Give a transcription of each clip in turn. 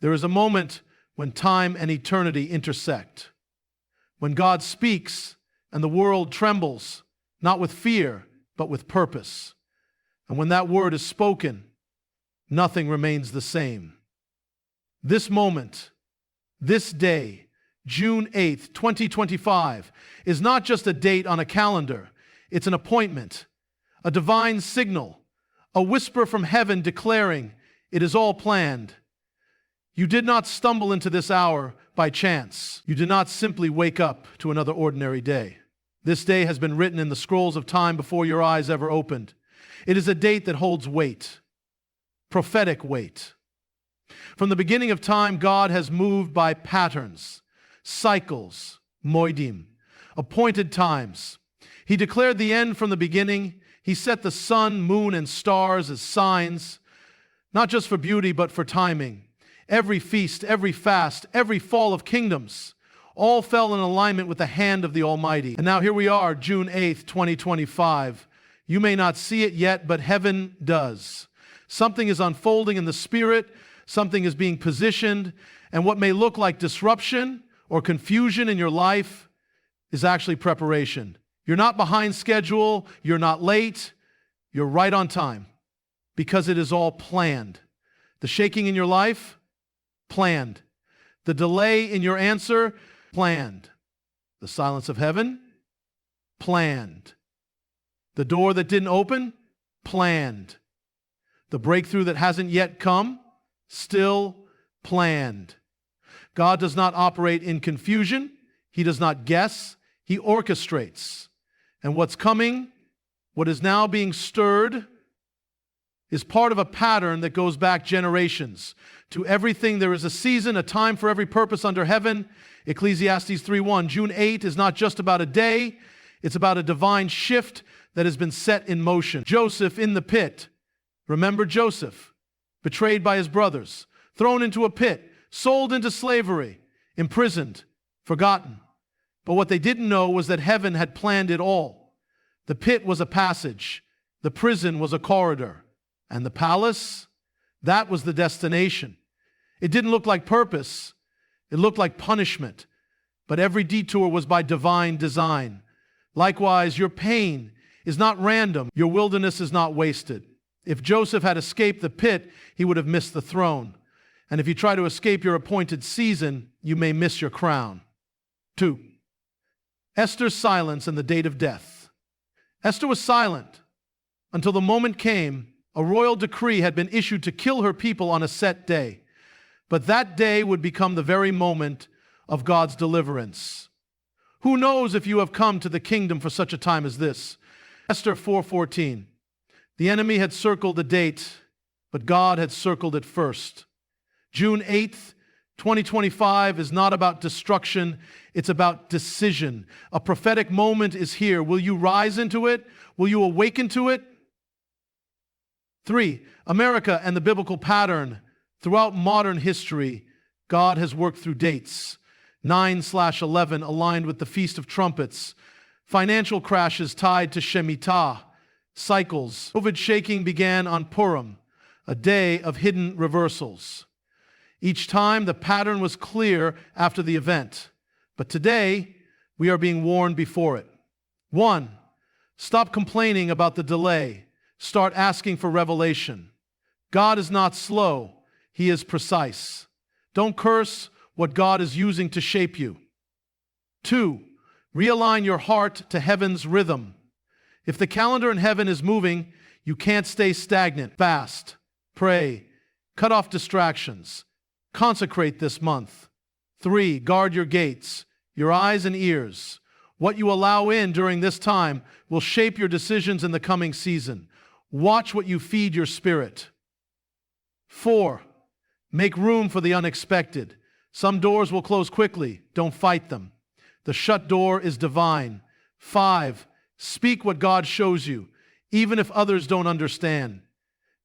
There is a moment when time and eternity intersect, when God speaks and the world trembles, not with fear, but with purpose. And when that word is spoken, nothing remains the same. This moment, this day, June 8th, 2025, is not just a date on a calendar. It's an appointment, a divine signal, a whisper from heaven declaring it is all planned. You did not stumble into this hour by chance. You did not simply wake up to another ordinary day. This day has been written in the scrolls of time before your eyes ever opened. It is a date that holds weight, prophetic weight. From the beginning of time, God has moved by patterns, cycles, moedim, appointed times. He declared the end from the beginning. He set the sun, moon, and stars as signs, not just for beauty, but for timing. Every feast, every fast, every fall of kingdoms, all fell in alignment with the hand of the Almighty. And now here we are, June 8th, 2025. You may not see it yet, but heaven does. Something is unfolding in the spirit, something is being positioned, and what may look like disruption or confusion in your life is actually preparation. You're not behind schedule, you're not late, you're right on time, because it is all planned. The shaking in your life, planned. The delay in your answer, planned. The silence of heaven, planned. The door that didn't open, planned. The breakthrough that hasn't yet come, still planned. God does not operate in confusion. He does not guess. He orchestrates. And what's coming, what is now being stirred, is part of a pattern that goes back generations. To everything there is a season, a time for every purpose under heaven. Ecclesiastes 3:1. June 8 is not just about a day, it's about a divine shift that has been set in motion. Joseph in the pit. Remember Joseph, betrayed by his brothers, thrown into a pit, sold into slavery, imprisoned, forgotten. But what they didn't know was that heaven had planned it all. The pit was a passage, the prison was a corridor, and the palace, that was the destination. It didn't look like purpose, it looked like punishment, but every detour was by divine design. Likewise, your pain is not random, your wilderness is not wasted. If Joseph had escaped the pit, he would have missed the throne. And if you try to escape your appointed season, you may miss your crown. 2. Esther's silence and the date of death. Esther was silent until the moment came. A royal decree had been issued to kill her people on a set day. But that day would become the very moment of God's deliverance. Who knows if you have come to the kingdom for such a time as this? Esther 4:14. The enemy had circled the date, but God had circled it first. June 8th, 2025 is not about destruction, it's about decision. A prophetic moment is here. Will you rise into it? Will you awaken to it? 3. America and the biblical pattern. Throughout modern history, God has worked through dates. 9/11 aligned with the Feast of Trumpets. Financial crashes tied to Shemitah. Cycles. COVID shaking began on Purim, a day of hidden reversals. Each time the pattern was clear after the event. But today, we are being warned before it. 1. Stop complaining about the delay. Start asking for revelation. God is not slow. He is precise. Don't curse what God is using to shape you. 2. Realign your heart to heaven's rhythm. If the calendar in heaven is moving, you can't stay stagnant. Fast, pray, cut off distractions. Consecrate this month. 3. Guard your gates, your eyes and ears. What you allow in during this time will shape your decisions in the coming season. Watch what you feed your spirit. 4. Make room for the unexpected. Some doors will close quickly. Don't fight them. The shut door is divine. 5. Speak what God shows you, even if others don't understand.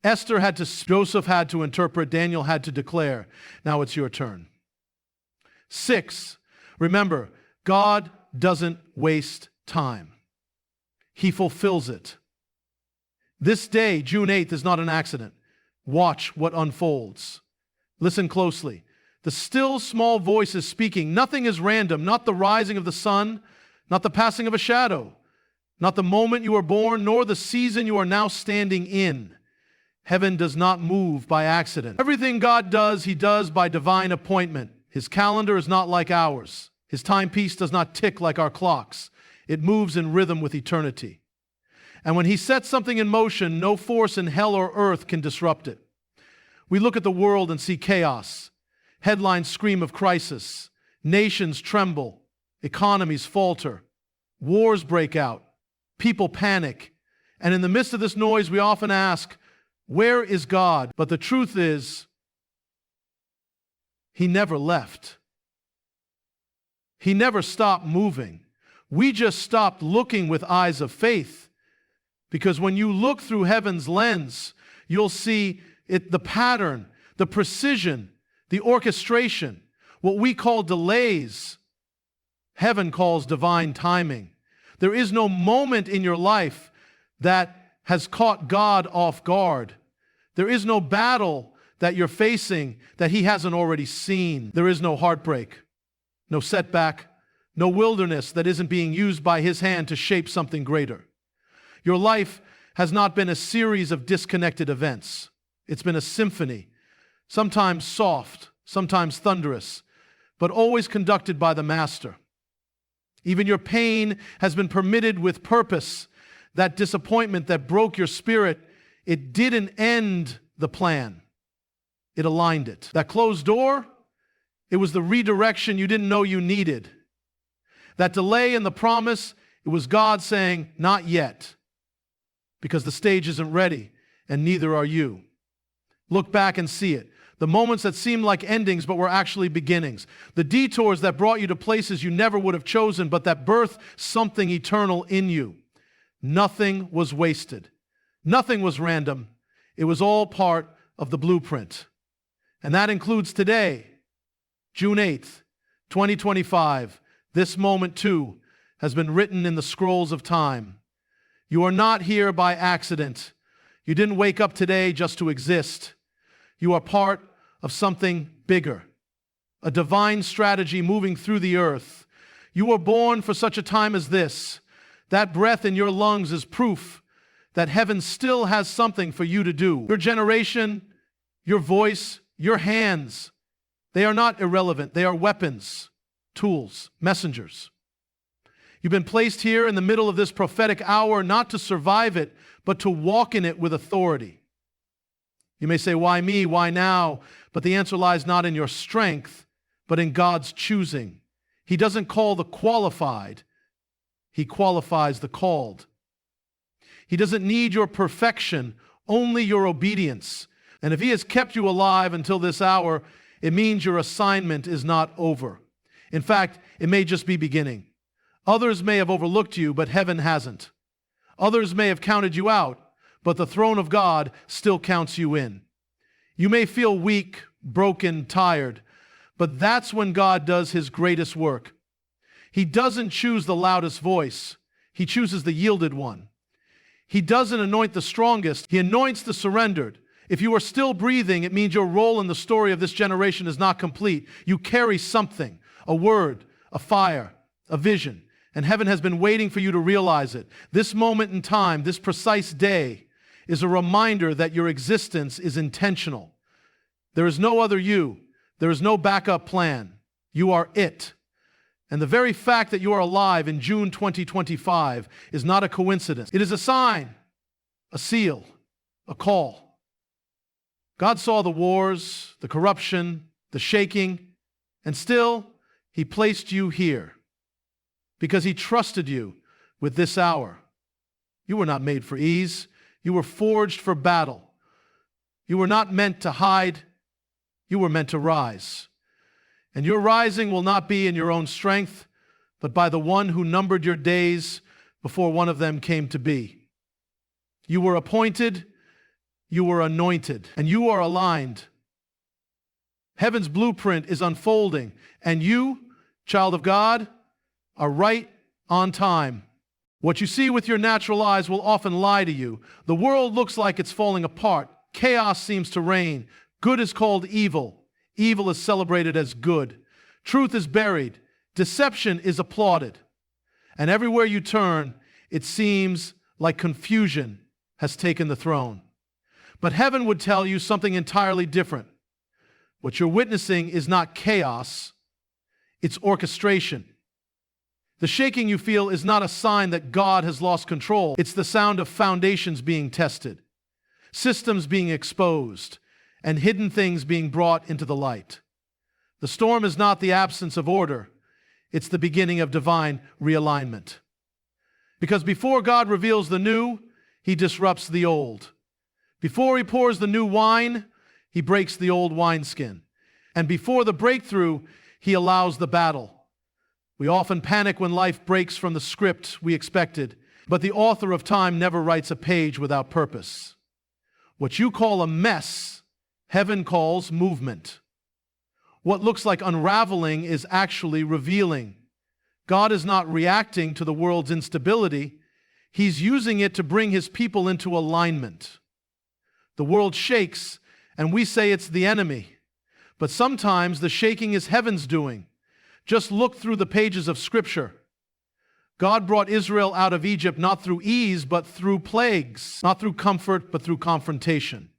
Esther had to, Joseph had to interpret, Daniel had to declare. Now it's your turn. 6. Remember, God doesn't waste time. He fulfills it. This day, June 8th, is not an accident. Watch what unfolds. Listen closely. The still small voice is speaking. Nothing is random, not the rising of the sun, not the passing of a shadow, not the moment you were born, nor the season you are now standing in. Heaven does not move by accident. Everything God does, He does by divine appointment. His calendar is not like ours. His timepiece does not tick like our clocks. It moves in rhythm with eternity. And when He sets something in motion, no force in hell or earth can disrupt it. We look at the world and see chaos. Headlines scream of crisis. Nations tremble. Economies falter. Wars break out. People panic. And in the midst of this noise, we often ask, where is God? But the truth is, He never left. He never stopped moving. We just stopped looking with eyes of faith. Because when you look through heaven's lens, you'll see the pattern, the precision, the orchestration, what we call delays, heaven calls divine timing. There is no moment in your life that has caught God off guard. There is no battle that you're facing that He hasn't already seen. There is no heartbreak, no setback, no wilderness that isn't being used by His hand to shape something greater. Your life has not been a series of disconnected events. It's been a symphony, sometimes soft, sometimes thunderous, but always conducted by the Master. Even your pain has been permitted with purpose. That disappointment that broke your spirit, it didn't end the plan. It aligned it. That closed door, it was the redirection you didn't know you needed. That delay in the promise, it was God saying, not yet, because the stage isn't ready, and neither are you. Look back and see it. The moments that seemed like endings but were actually beginnings. The detours that brought you to places you never would have chosen but that birthed something eternal in you. Nothing was wasted. Nothing was random. It was all part of the blueprint. And that includes today, June 8th, 2025. This moment too has been written in the scrolls of time. You are not here by accident. You didn't wake up today just to exist. You are part of something bigger, a divine strategy moving through the earth. You were born for such a time as this. That breath in your lungs is proof that heaven still has something for you to do. Your generation, your voice, your hands, they are not irrelevant. They are weapons, tools, messengers. You've been placed here in the middle of this prophetic hour not to survive it, but to walk in it with authority. You may say, why me? Why now? But the answer lies not in your strength, but in God's choosing. He doesn't call the qualified. He qualifies the called. He doesn't need your perfection, only your obedience. And if He has kept you alive until this hour, it means your assignment is not over. In fact, it may just be beginning. Others may have overlooked you, but heaven hasn't. Others may have counted you out, but the throne of God still counts you in. You may feel weak, broken, tired, but that's when God does His greatest work. He doesn't choose the loudest voice. He chooses the yielded one. He doesn't anoint the strongest. He anoints the surrendered. If you are still breathing, it means your role in the story of this generation is not complete. You carry something, a word, a fire, a vision, and heaven has been waiting for you to realize it. This moment in time, this precise day, is a reminder that your existence is intentional. There is no other you. There is no backup plan. You are it. And the very fact that you are alive in June 2025 is not a coincidence. It is a sign, a seal, a call. God saw the wars, the corruption, the shaking, and still He placed you here because He trusted you with this hour. You were not made for ease. You were forged for battle. You were not meant to hide. You were meant to rise. And your rising will not be in your own strength, but by the one who numbered your days before one of them came to be. You were appointed, you were anointed, and you are aligned. Heaven's blueprint is unfolding, and you, child of God, are right on time. What you see with your natural eyes will often lie to you. The world looks like it's falling apart. Chaos seems to reign. Good is called evil. Evil is celebrated as good. Truth is buried. Deception is applauded. And everywhere you turn, it seems like confusion has taken the throne. But heaven would tell you something entirely different. What you're witnessing is not chaos, it's orchestration. The shaking you feel is not a sign that God has lost control. It's the sound of foundations being tested, systems being exposed, and hidden things being brought into the light. The storm is not the absence of order. It's the beginning of divine realignment. Because before God reveals the new, He disrupts the old. Before He pours the new wine, He breaks the old wineskin. And before the breakthrough, He allows the battle. We often panic when life breaks from the script we expected, but the author of time never writes a page without purpose. What you call a mess, heaven calls movement. What looks like unraveling is actually revealing. God is not reacting to the world's instability. He's using it to bring His people into alignment. The world shakes, and we say it's the enemy. But sometimes the shaking is heaven's doing. Just look through the pages of Scripture. God brought Israel out of Egypt not through ease, but through plagues. Not through comfort, but through confrontation.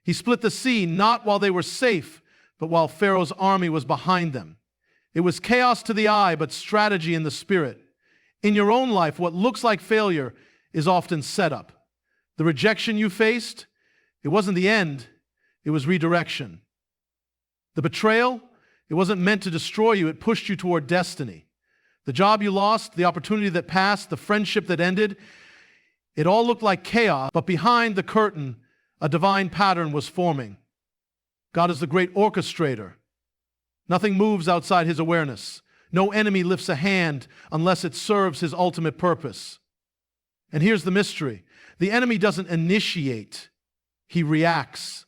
He split the sea not while they were safe, but while Pharaoh's army was behind them. It was chaos to the eye, but strategy in the spirit. In your own life, what looks like failure is often setup. The rejection you faced, it wasn't the end, it was redirection. The betrayal, it wasn't meant to destroy you, it pushed you toward destiny. The job you lost, the opportunity that passed, the friendship that ended, it all looked like chaos, but behind the curtain, a divine pattern was forming. God is the great orchestrator. Nothing moves outside His awareness. No enemy lifts a hand unless it serves His ultimate purpose. And here's the mystery. The enemy doesn't initiate, he reacts.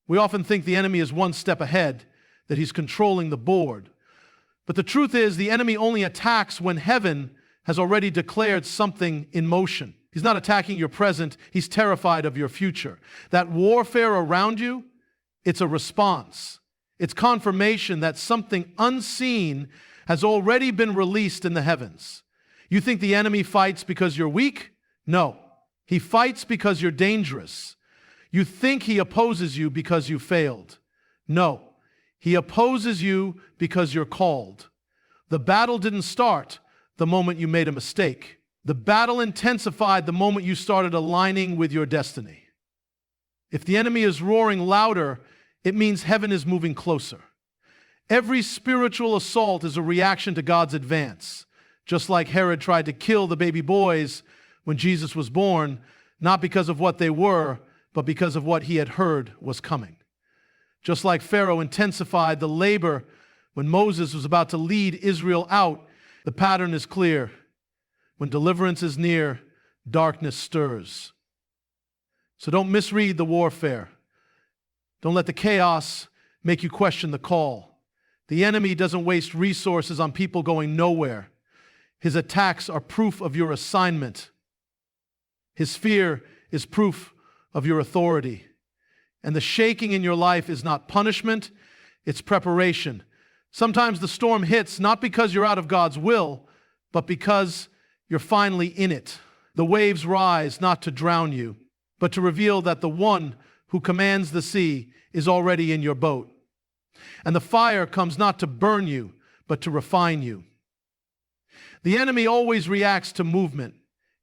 We often think the enemy is one step ahead, that he's controlling the board. But the truth is, the enemy only attacks when heaven has already declared something in motion. He's not attacking your present, he's terrified of your future. That warfare around you, it's a response. It's confirmation that something unseen has already been released in the heavens. You think the enemy fights because you're weak? No. He fights because you're dangerous. You think he opposes you because you failed? No. He opposes you because you're called. The battle didn't start the moment you made a mistake. The battle intensified the moment you started aligning with your destiny. If the enemy is roaring louder, it means heaven is moving closer. Every spiritual assault is a reaction to God's advance. Just like Herod tried to kill the baby boys when Jesus was born, not because of what they were, but because of what he had heard was coming. Just like Pharaoh intensified the labor when Moses was about to lead Israel out, the pattern is clear. When deliverance is near, darkness stirs. So don't misread the warfare. Don't let the chaos make you question the call. The enemy doesn't waste resources on people going nowhere. His attacks are proof of your assignment. His fear is proof of your authority. And the shaking in your life is not punishment, it's preparation. Sometimes the storm hits not because you're out of God's will, but because you're finally in it. The waves rise not to drown you, but to reveal that the one who commands the sea is already in your boat. And the fire comes not to burn you, but to refine you. The enemy always reacts to movement.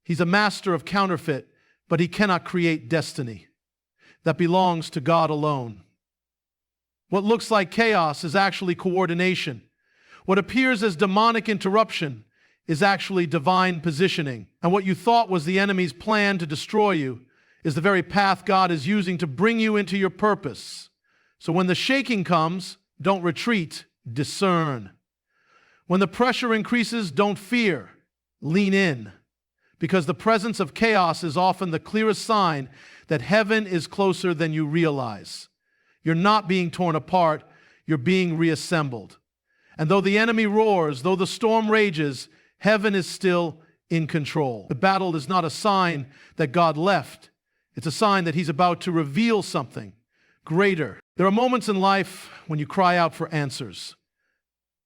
He's a master of counterfeit, but he cannot create destiny that belongs to God alone. What looks like chaos is actually coordination. What appears as demonic interruption is actually divine positioning. And what you thought was the enemy's plan to destroy you is the very path God is using to bring you into your purpose. So when the shaking comes, don't retreat, discern. When the pressure increases, don't fear, lean in. Because the presence of chaos is often the clearest sign that heaven is closer than you realize. You're not being torn apart, you're being reassembled. And though the enemy roars, though the storm rages, heaven is still in control. The battle is not a sign that God left. It's a sign that he's about to reveal something, greater. There are moments in life when you cry out for answers,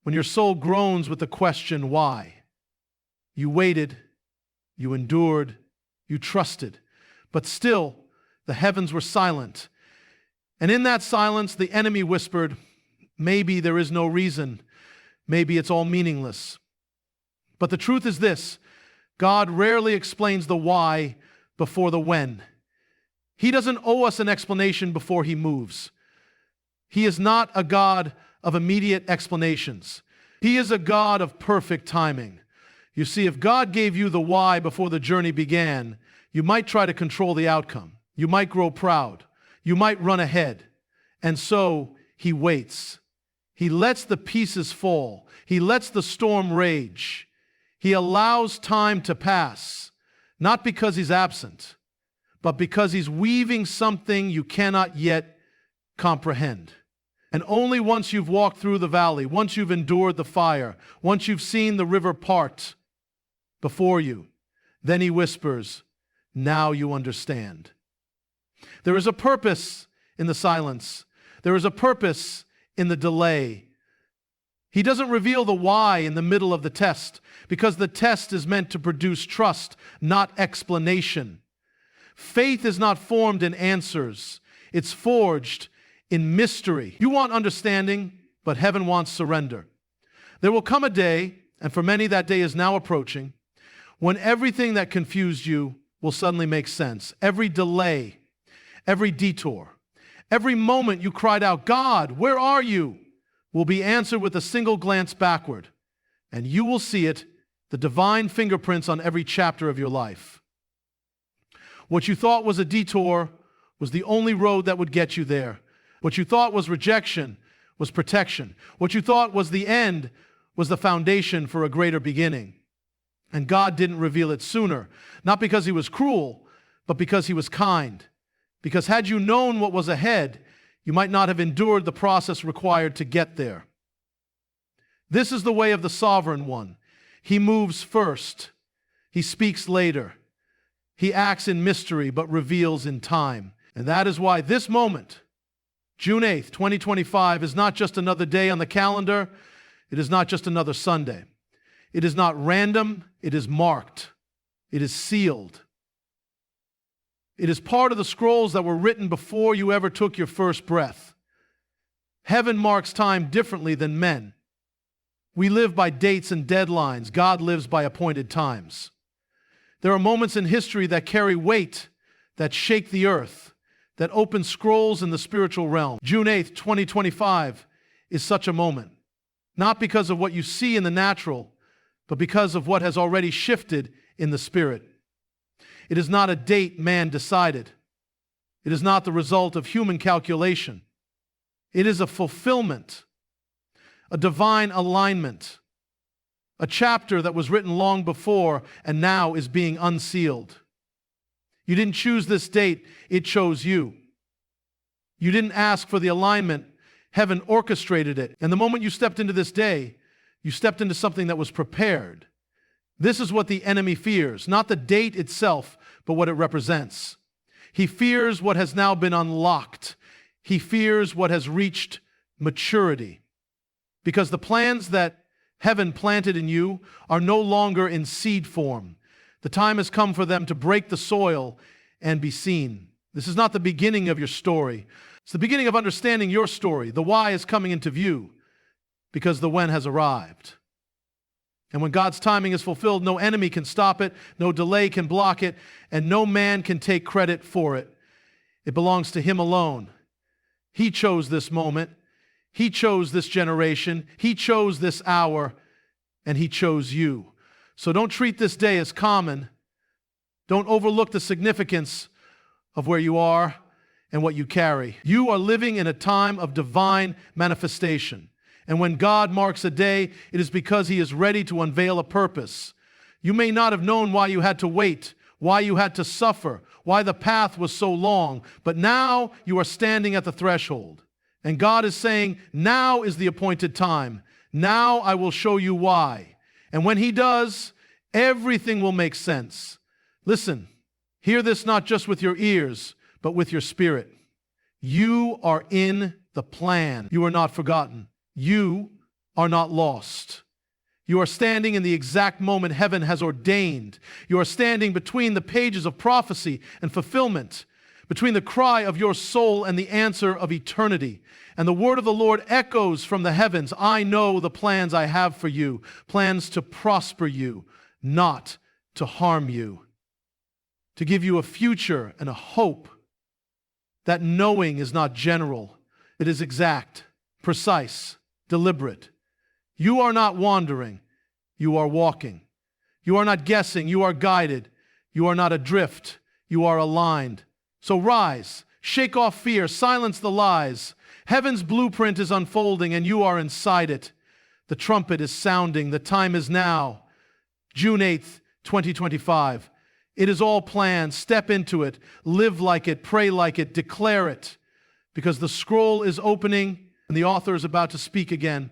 when your soul groans with the question, why? You waited, you endured, you trusted, but still the heavens were silent. And in that silence, the enemy whispered, maybe there is no reason, maybe it's all meaningless. But the truth is this: God rarely explains the why before the when. He doesn't owe us an explanation before he moves. He is not a God of immediate explanations. He is a God of perfect timing. You see, if God gave you the why before the journey began, you might try to control the outcome. You might grow proud. You might run ahead. And so he waits. He lets the pieces fall. He lets the storm rage. He allows time to pass, not because he's absent, but because he's weaving something you cannot yet comprehend. And only once you've walked through the valley, once you've endured the fire, once you've seen the river part before you, then he whispers, now you understand. There is a purpose in the silence. There is a purpose in the delay. He doesn't reveal the why in the middle of the test, because the test is meant to produce trust, not explanation. Faith is not formed in answers. It's forged in mystery. You want understanding, but heaven wants surrender. There will come a day, and for many that day is now approaching, when everything that confused you will suddenly make sense. Every delay, every detour, every moment you cried out, God, where are you? Will be answered with a single glance backward, and you will see it, the divine fingerprints on every chapter of your life. What you thought was a detour was the only road that would get you there. What you thought was rejection was protection. What you thought was the end was the foundation for a greater beginning. And God didn't reveal it sooner, not because he was cruel, but because he was kind. Because had you known what was ahead, you might not have endured the process required to get there. This is the way of the sovereign one. He moves first. He speaks later. He acts in mystery, but reveals in time. And that is why this moment, June 8th, 2025, is not just another day on the calendar. It is not just another Sunday. It is not random. It is marked. It is sealed. It is part of the scrolls that were written before you ever took your first breath. Heaven marks time differently than men. We live by dates and deadlines. God lives by appointed times. There are moments in history that carry weight, that shake the earth, that open scrolls in the spiritual realm. June 8th, 2025 is such a moment. Not because of what you see in the natural, but because of what has already shifted in the spirit. It is not a date man decided. It is not the result of human calculation. It is a fulfillment, a divine alignment, a chapter that was written long before and now is being unsealed. You didn't choose this date, it chose you. You didn't ask for the alignment, heaven orchestrated it. And the moment you stepped into this day, you stepped into something that was prepared. This is what the enemy fears, not the date itself, but what it represents. He fears what has now been unlocked. He fears what has reached maturity. Because the plans that heaven planted in you are no longer in seed form. The time has come for them to break the soil and be seen. This is not the beginning of your story. It's the beginning of understanding your story. The why is coming into view because the when has arrived. And when God's timing is fulfilled, no enemy can stop it, no delay can block it, and no man can take credit for it. It belongs to him alone. He chose this moment. He chose this generation. He chose this hour, and he chose you. So don't treat this day as common. Don't overlook the significance of where you are and what you carry. You are living in a time of divine manifestation. And when God marks a day, it is because he is ready to unveil a purpose. You may not have known why you had to wait, why you had to suffer, why the path was so long, but now you are standing at the threshold. And God is saying, now is the appointed time. Now I will show you why. And when he does, everything will make sense. Listen, hear this not just with your ears, but with your spirit. You are in the plan. You are not forgotten. You are not lost. You are standing in the exact moment heaven has ordained. You are standing between the pages of prophecy and fulfillment, between the cry of your soul and the answer of eternity. And the word of the Lord echoes from the heavens. I know the plans I have for you, plans to prosper you, not to harm you, to give you a future and a hope. That knowing is not general. It is exact, precise, deliberate. You are not wandering. You are walking. You are not guessing. You are guided. You are not adrift. You are aligned. So rise, shake off fear, silence the lies. Heaven's blueprint is unfolding and you are inside it. The trumpet is sounding. The time is now. June 8th, 2025. It is all planned. Step into it. Live like it. Pray like it. Declare it. Because the scroll is opening and the author is about to speak again.